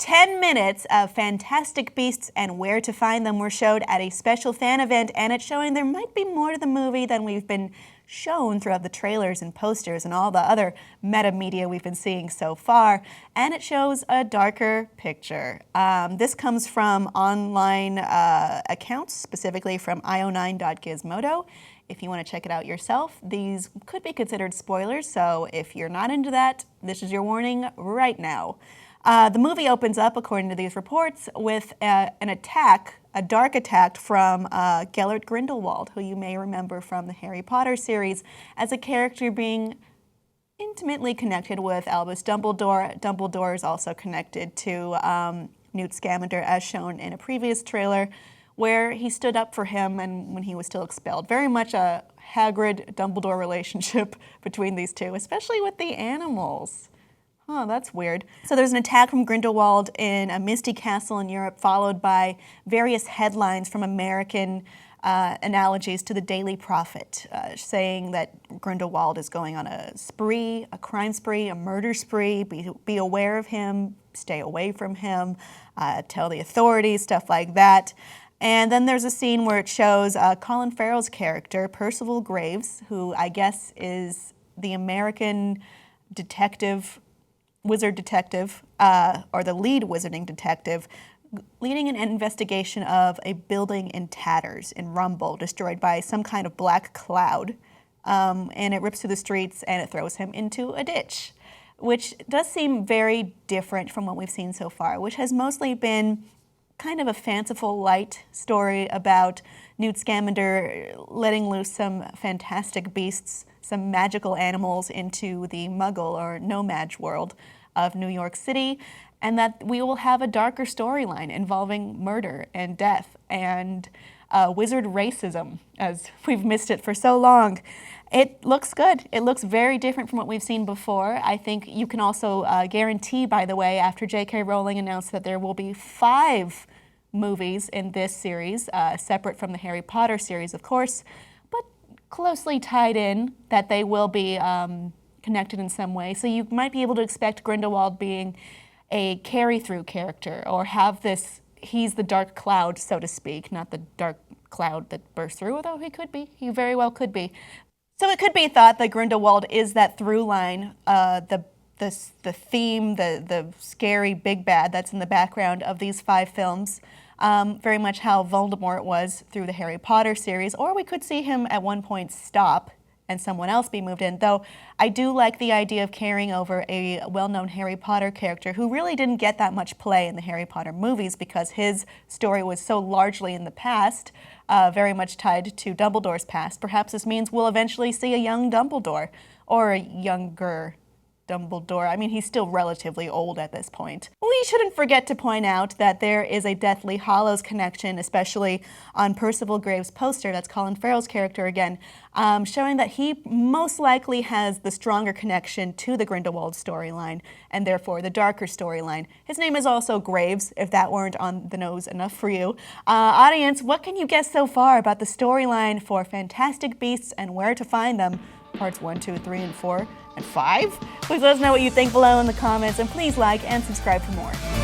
10 minutes of Fantastic Beasts and Where to Find Them were showed at a special fan event, and it's showing there might be more to the movie than we've been shown throughout the trailers and posters and all the other meta media we've been seeing so far, and it shows a darker picture. This comes from online accounts, specifically from io9.gizmodo. If you want to check it out yourself, these could be considered spoilers, so if you're not into that, this is your warning right now. The movie opens up, according to these reports, with an attack, a dark attack from Gellert Grindelwald, who you may remember from the Harry Potter series as a character being intimately connected with Albus Dumbledore. Dumbledore is also connected to Newt Scamander, as shown in a previous trailer, where he stood up for him and when he was still expelled. Very much a Hagrid-Dumbledore relationship between these two, especially with the animals. Oh, that's weird. So there's an attack from Grindelwald in a misty castle in Europe, followed by various headlines from American analogies to the Daily Prophet, saying that Grindelwald is going on a spree, a crime spree, a murder spree, be aware of him, stay away from him, tell the authorities, stuff like that. And then there's a scene where it shows Colin Farrell's character, Percival Graves, who I guess is the American wizard detective, or the lead wizarding detective, leading an investigation of a building in tatters in Rumble, destroyed by some kind of black cloud. And it rips through the streets and it throws him into a ditch, which does seem very different from what we've seen so far, which has mostly been kind of a fanciful, light story about Newt Scamander letting loose some fantastic beasts, some magical animals into the Muggle or No-Maj world of New York City, and that we will have a darker storyline involving murder and death and wizard racism, as we've missed it for so long. It looks good. It looks very different from what we've seen before. I think you can also guarantee, by the way, after J.K. Rowling announced that there will be 5 movies in this series, separate from the Harry Potter series, of course, but closely tied in, that they will be connected in some way. So you might be able to expect Grindelwald being a carry-through character, or have this, he's the dark cloud, so to speak, not the dark cloud that bursts through, although he could be. He very well could be. So it could be thought that Grindelwald is that through line, the theme, the scary big bad that's in the background of these 5 films, very much how Voldemort was through the Harry Potter series, or we could see him at one point stop and someone else be moved in, though I do like the idea of carrying over a well-known Harry Potter character who really didn't get that much play in the Harry Potter movies because his story was so largely in the past, very much tied to Dumbledore's past. Perhaps this means we'll eventually see a young Dumbledore, or a younger Dumbledore. I mean, he's still relatively old at this point. We shouldn't forget to point out that there is a Deathly Hallows connection, especially on Percival Graves' poster, that's Colin Farrell's character again, showing that he most likely has the stronger connection to the Grindelwald storyline, and therefore the darker storyline. His name is also Graves, if that weren't on the nose enough for you. Audience, what can you guess so far about the storyline for Fantastic Beasts and Where to Find Them, parts 1, 2, 3, and 4, and 5? Please let us know what you think below in the comments, and please like and subscribe for more.